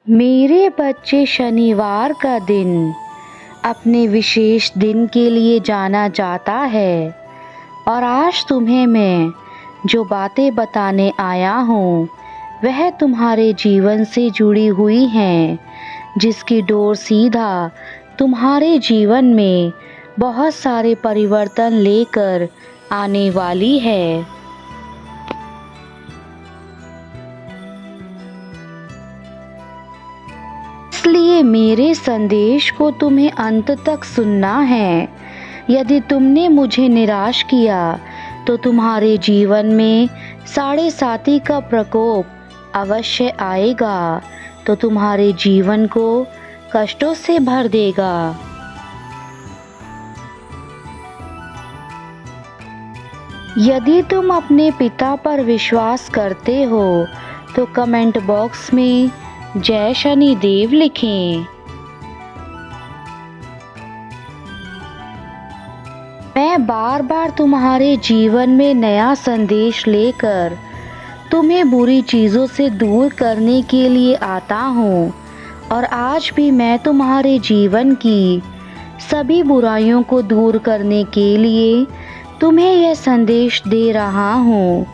मेरे बच्चे, शनिवार का दिन अपने विशेष दिन के लिए जाना जाता है और आज तुम्हें मैं जो बातें बताने आया हूँ वह तुम्हारे जीवन से जुड़ी हुई हैं, जिसकी डोर सीधा तुम्हारे जीवन में बहुत सारे परिवर्तन लेकर आने वाली है। इसलिए मेरे संदेश को तुम्हें अंत तक सुनना है। यदि तुमने मुझे निराश किया तो तुम्हारे जीवन में साढ़े साती का प्रकोप अवश्य आएगा, तो तुम्हारे जीवन को कष्टों से भर देगा। यदि तुम अपने पिता पर विश्वास करते हो तो कमेंट बॉक्स में जय शनि देव लिखें। मैं बार बार तुम्हारे जीवन में नया संदेश लेकर तुम्हें बुरी चीज़ों से दूर करने के लिए आता हूँ और आज भी मैं तुम्हारे जीवन की सभी बुराइयों को दूर करने के लिए तुम्हें यह संदेश दे रहा हूँ।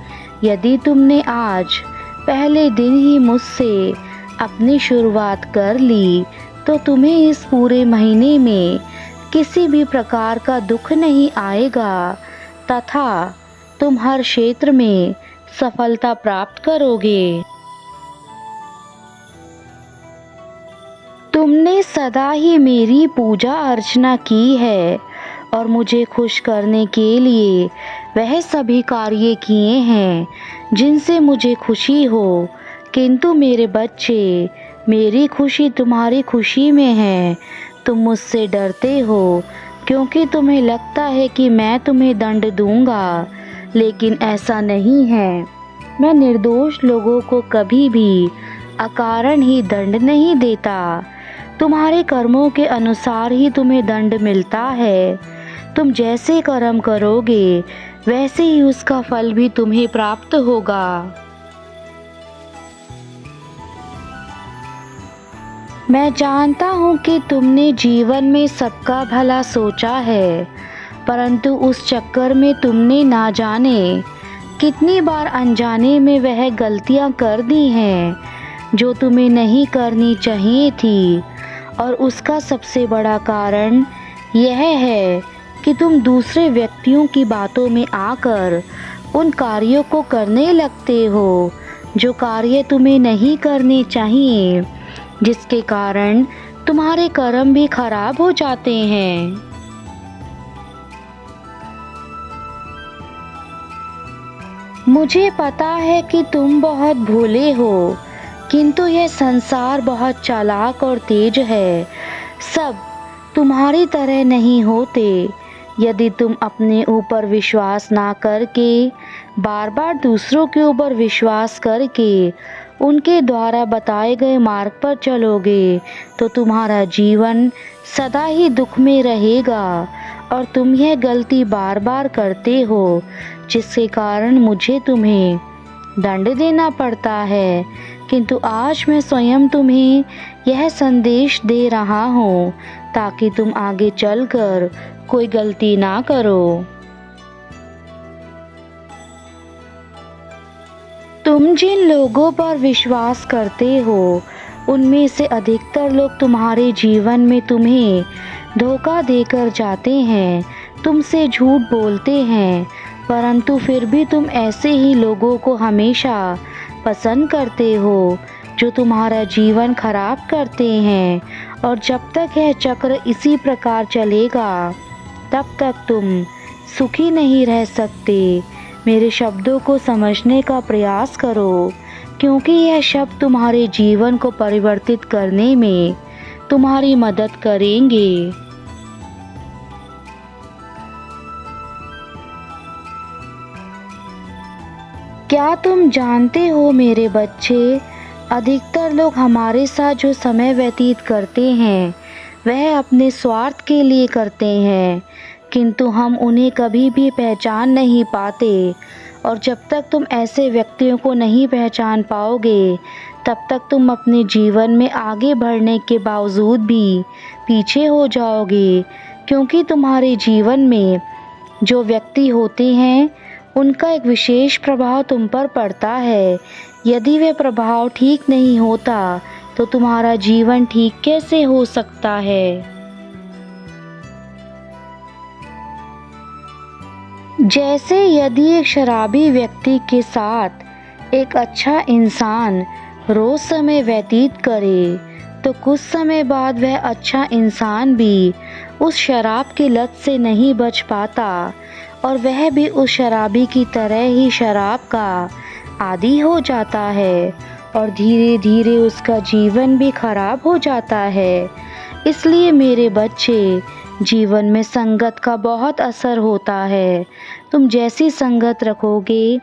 यदि तुमने आज पहले दिन ही मुझसे अपनी शुरुआत कर ली तो तुम्हें इस पूरे महीने में किसी भी प्रकार का दुख नहीं आएगा तथा तुम हर क्षेत्र में सफलता प्राप्त करोगे। तुमने सदा ही मेरी पूजा अर्चना की है और मुझे खुश करने के लिए वह सभी कार्य किए हैं जिनसे मुझे खुशी हो, किंतु मेरे बच्चे, मेरी खुशी तुम्हारी खुशी में है। तुम मुझसे डरते हो क्योंकि तुम्हें लगता है कि मैं तुम्हें दंड दूंगा, लेकिन ऐसा नहीं है। मैं निर्दोष लोगों को कभी भी अकारण ही दंड नहीं देता। तुम्हारे कर्मों के अनुसार ही तुम्हें दंड मिलता है। तुम जैसे कर्म करोगे वैसे ही उसका फल भी तुम्हें प्राप्त होगा। मैं जानता हूँ कि तुमने जीवन में सबका भला सोचा है, परंतु उस चक्कर में तुमने ना जाने कितनी बार अनजाने में वह गलतियाँ कर दी हैं जो तुम्हें नहीं करनी चाहिए थी। और उसका सबसे बड़ा कारण यह है कि तुम दूसरे व्यक्तियों की बातों में आकर उन कार्यों को करने लगते हो जो कार्य तुम्हें नहीं करने चाहिए, जिसके कारण तुम्हारे कर्म भी खराब हो जाते हैं। मुझे पता है कि तुम बहुत भोले हो, किंतु यह संसार बहुत चालाक और तेज है। सब तुम्हारी तरह नहीं होते। यदि तुम अपने ऊपर विश्वास ना करके बार बार दूसरों के ऊपर विश्वास करके उनके द्वारा बताए गए मार्ग पर चलोगे तो तुम्हारा जीवन सदा ही दुख में रहेगा और तुम यह गलती बार बार करते हो, जिसके कारण मुझे तुम्हें दंड देना पड़ता है। किंतु आज मैं स्वयं तुम्हें यह संदेश दे रहा हूँ ताकि तुम आगे चलकर कोई गलती ना करो। तुम जिन लोगों पर विश्वास करते हो उनमें से अधिकतर लोग तुम्हारे जीवन में तुम्हें धोखा देकर जाते हैं, तुमसे झूठ बोलते हैं, परंतु फिर भी तुम ऐसे ही लोगों को हमेशा पसंद करते हो जो तुम्हारा जीवन खराब करते हैं। और जब तक यह चक्र इसी प्रकार चलेगा तब तक तुम सुखी नहीं रह सकते। मेरे शब्दों को समझने का प्रयास करो, क्योंकि यह शब्द तुम्हारे जीवन को परिवर्तित करने में तुम्हारी मदद करेंगे। क्या तुम जानते हो मेरे बच्चे, अधिकतर लोग हमारे साथ जो समय व्यतीत करते हैं वह अपने स्वार्थ के लिए करते हैं, किंतु हम उन्हें कभी भी पहचान नहीं पाते। और जब तक तुम ऐसे व्यक्तियों को नहीं पहचान पाओगे तब तक तुम अपने जीवन में आगे बढ़ने के बावजूद भी पीछे हो जाओगे, क्योंकि तुम्हारे जीवन में जो व्यक्ति होते हैं उनका एक विशेष प्रभाव तुम पर पड़ता है। यदि वह प्रभाव ठीक नहीं होता तो तुम्हारा जीवन ठीक कैसे हो सकता है। जैसे यदि एक शराबी व्यक्ति के साथ एक अच्छा इंसान रोज समय व्यतीत करे तो कुछ समय बाद वह अच्छा इंसान भी उस शराब की लत से नहीं बच पाता और वह भी उस शराबी की तरह ही शराब का आदी हो जाता है और धीरे धीरे उसका जीवन भी खराब हो जाता है। इसलिए मेरे बच्चे, जीवन में संगत का बहुत असर होता है। तुम जैसी संगत रखोगे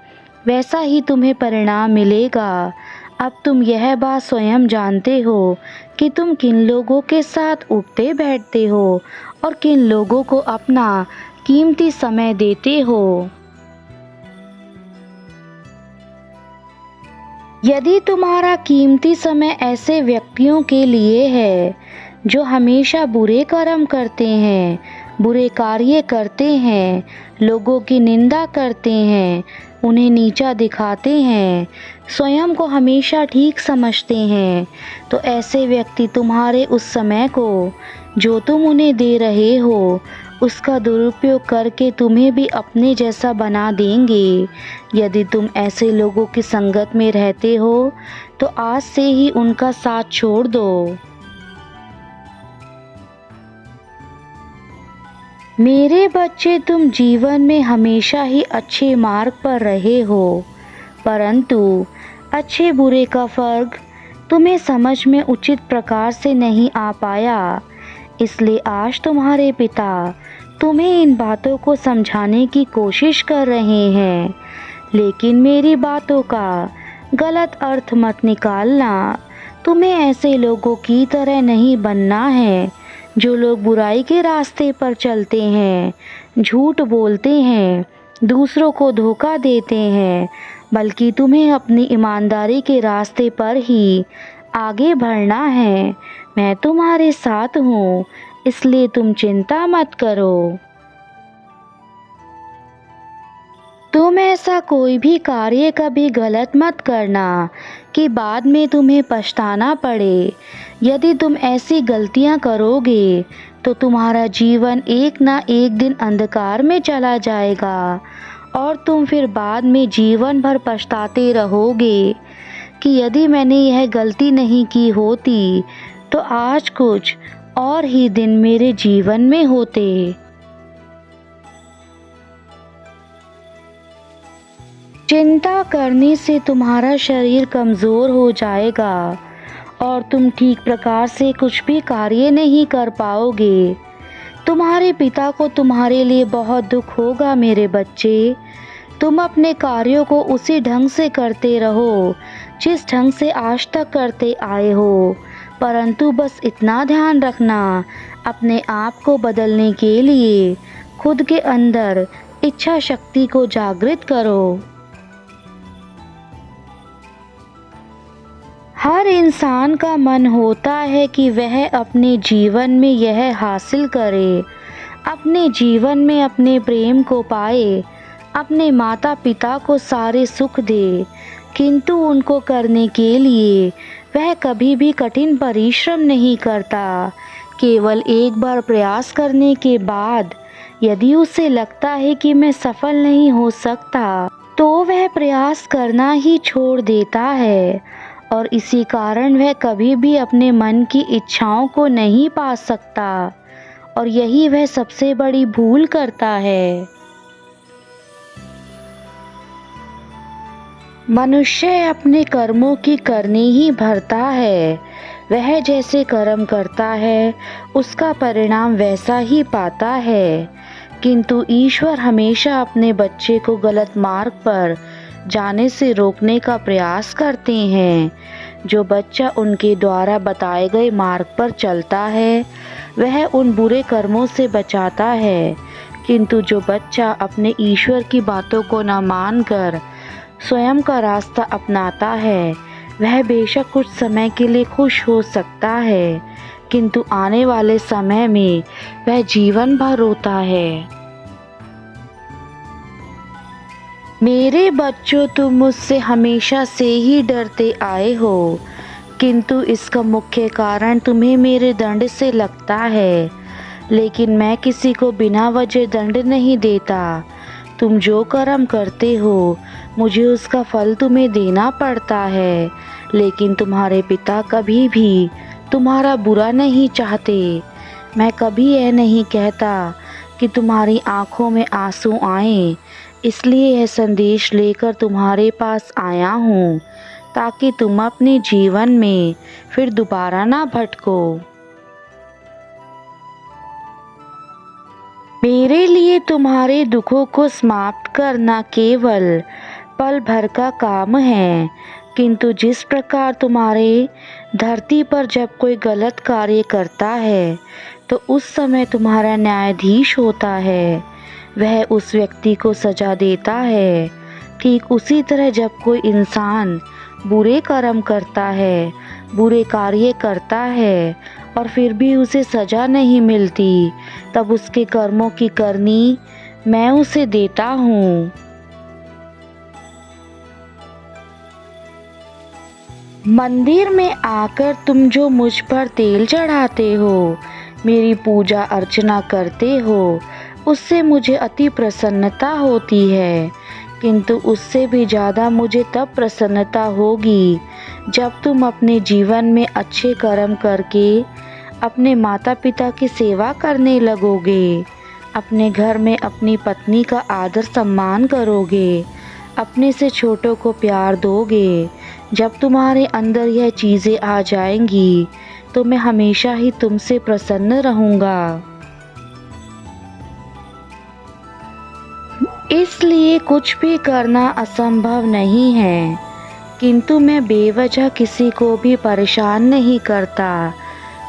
वैसा ही तुम्हें परिणाम मिलेगा। अब तुम यह बात स्वयं जानते हो कि तुम किन लोगों के साथ उठते बैठते हो और किन लोगों को अपना कीमती समय देते हो। यदि तुम्हारा कीमती समय ऐसे व्यक्तियों के लिए है जो हमेशा बुरे कर्म करते हैं, बुरे कार्य करते हैं, लोगों की निंदा करते हैं, उन्हें नीचा दिखाते हैं, स्वयं को हमेशा ठीक समझते हैं, तो ऐसे व्यक्ति तुम्हारे उस समय को जो तुम उन्हें दे रहे हो उसका दुरुपयोग करके तुम्हें भी अपने जैसा बना देंगे। यदि तुम ऐसे लोगों की संगत में रहते हो तो आज से ही उनका साथ छोड़ दो। मेरे बच्चे, तुम जीवन में हमेशा ही अच्छे मार्ग पर रहे हो, परंतु अच्छे बुरे का फर्क तुम्हें समझ में उचित प्रकार से नहीं आ पाया। इसलिए आज तुम्हारे पिता तुम्हें इन बातों को समझाने की कोशिश कर रहे हैं, लेकिन मेरी बातों का गलत अर्थ मत निकालना। तुम्हें ऐसे लोगों की तरह नहीं बनना है जो लोग बुराई के रास्ते पर चलते हैं, झूठ बोलते हैं, दूसरों को धोखा देते हैं, बल्कि तुम्हें अपनी ईमानदारी के रास्ते पर ही आगे बढ़ना है। मैं तुम्हारे साथ हूँ, इसलिए तुम चिंता मत करो। तुम ऐसा कोई भी कार्य कभी गलत मत करना कि बाद में तुम्हें पछताना पड़े। यदि तुम ऐसी गलतियां करोगे तो तुम्हारा जीवन एक ना एक दिन अंधकार में चला जाएगा और तुम फिर बाद में जीवन भर पछताते रहोगे कि यदि मैंने यह गलती नहीं की होती तो आज कुछ और ही दिन मेरे जीवन में होते। चिंता करने से तुम्हारा शरीर कमज़ोर हो जाएगा और तुम ठीक प्रकार से कुछ भी कार्य नहीं कर पाओगे। तुम्हारे पिता को तुम्हारे लिए बहुत दुख होगा मेरे बच्चे। तुम अपने कार्यों को उसी ढंग से करते रहो जिस ढंग से आज तक करते आए हो, परंतु बस इतना ध्यान रखना, अपने आप को बदलने के लिए खुद के अंदर इच्छा शक्ति को जागृत करो। हर इंसान का मन होता है कि वह अपने जीवन में यह हासिल करे, अपने जीवन में अपने प्रेम को पाए, अपने माता पिता को सारे सुख दे, किंतु उनको करने के लिए वह कभी भी कठिन परिश्रम नहीं करता। केवल एक बार प्रयास करने के बाद यदि उसे लगता है कि मैं सफल नहीं हो सकता तो वह प्रयास करना ही छोड़ देता है और इसी कारण वह कभी भी अपने मन की इच्छाओं को नहीं पा सकता और यही वह सबसे बड़ी भूल करता है। मनुष्य अपने कर्मों की करनी ही भरता है। वह जैसे कर्म करता है उसका परिणाम वैसा ही पाता है, किंतु ईश्वर हमेशा अपने बच्चे को गलत मार्ग पर जाने से रोकने का प्रयास करते हैं। जो बच्चा उनके द्वारा बताए गए मार्ग पर चलता है वह उन बुरे कर्मों से बचाता है, किंतु जो बच्चा अपने ईश्वर की बातों को न मानकर स्वयं का रास्ता अपनाता है वह बेशक कुछ समय के लिए खुश हो सकता है, किंतु आने वाले समय में वह जीवन भर रोता है। मेरे बच्चों, तुम मुझसे हमेशा से ही डरते आए हो, किंतु इसका मुख्य कारण तुम्हें मेरे दंड से लगता है। लेकिन मैं किसी को बिना वजह दंड नहीं देता। तुम जो कर्म करते हो मुझे उसका फल तुम्हें देना पड़ता है, लेकिन तुम्हारे पिता कभी भी तुम्हारा बुरा नहीं चाहते। मैं कभी यह नहीं कहता कि तुम्हारी आंखों में आंसू आएं, इसलिए यह संदेश लेकर तुम्हारे पास आया हूँ, ताकि तुम अपने जीवन में फिर दोबारा ना भटको। मेरे लिए तुम्हारे दुखों को समाप्त करना केवल पल भर का काम है, किंतु जिस प्रकार तुम्हारे धरती पर जब कोई गलत कार्य करता है तो उस समय तुम्हारा न्यायाधीश होता है, वह उस व्यक्ति को सजा देता है, ठीक उसी तरह जब कोई इंसान बुरे कर्म करता है, बुरे कार्य करता है और फिर भी उसे सजा नहीं मिलती, तब उसके कर्मों की करनी मैं उसे देता हूँ। मंदिर में आकर तुम जो मुझ पर तेल चढ़ाते हो, मेरी पूजा अर्चना करते हो, उससे मुझे अति प्रसन्नता होती है, किंतु उससे भी ज़्यादा मुझे तब प्रसन्नता होगी जब तुम अपने जीवन में अच्छे कर्म करके अपने माता पिता की सेवा करने लगोगे, अपने घर में अपनी पत्नी का आदर सम्मान करोगे, अपने से छोटों को प्यार दोगे। जब तुम्हारे अंदर यह चीज़ें आ जाएंगी तो मैं हमेशा ही तुमसे प्रसन्न रहूँगा। इसलिए कुछ भी करना असंभव नहीं है, किंतु मैं बेवजह किसी को भी परेशान नहीं करता।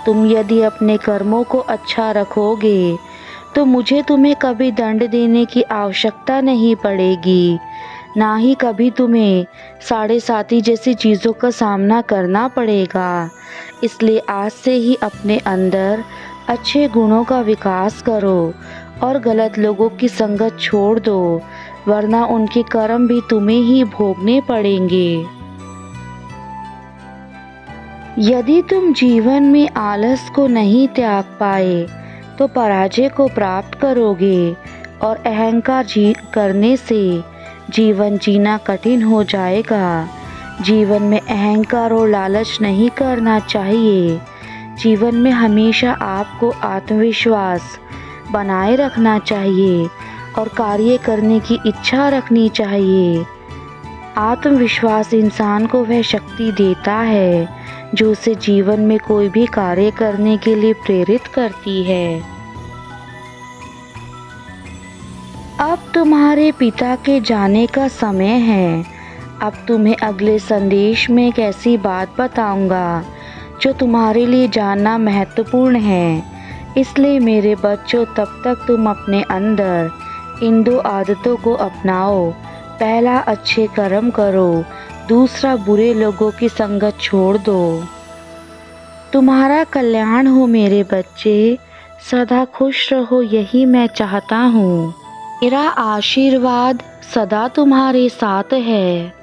तुम यदि अपने कर्मों को अच्छा रखोगे तो मुझे तुम्हें कभी दंड देने की आवश्यकता नहीं पड़ेगी, ना ही कभी तुम्हें साढ़े साती जैसी चीज़ों का सामना करना पड़ेगा। इसलिए आज से ही अपने अंदर अच्छे गुणों का विकास करो और गलत लोगों की संगत छोड़ दो, वरना उनके कर्म भी तुम्हें ही भोगने पड़ेंगे। यदि तुम जीवन में आलस को नहीं त्याग पाए तो पराजय को प्राप्त करोगे और अहंकार करने से जीवन जीना कठिन हो जाएगा। जीवन में अहंकार और लालच नहीं करना चाहिए। जीवन में हमेशा आपको आत्मविश्वास बनाए रखना चाहिए और कार्य करने की इच्छा रखनी चाहिए। आत्मविश्वास इंसान को वह शक्ति देता है जो उसे जीवन में कोई भी कार्य करने के लिए प्रेरित करती है। अब तुम्हारे पिता के जाने का समय है। अब तुम्हें अगले संदेश में एक ऐसी बात बताऊंगा जो तुम्हारे लिए जानना महत्वपूर्ण है। इसलिए मेरे बच्चों, तब तक तुम अपने अंदर इन दो आदतों को अपनाओ। पहला, अच्छे कर्म करो। दूसरा, बुरे लोगों की संगत छोड़ दो। तुम्हारा कल्याण हो मेरे बच्चे, सदा खुश रहो, यही मैं चाहता हूँ। मेरा आशीर्वाद सदा तुम्हारे साथ है।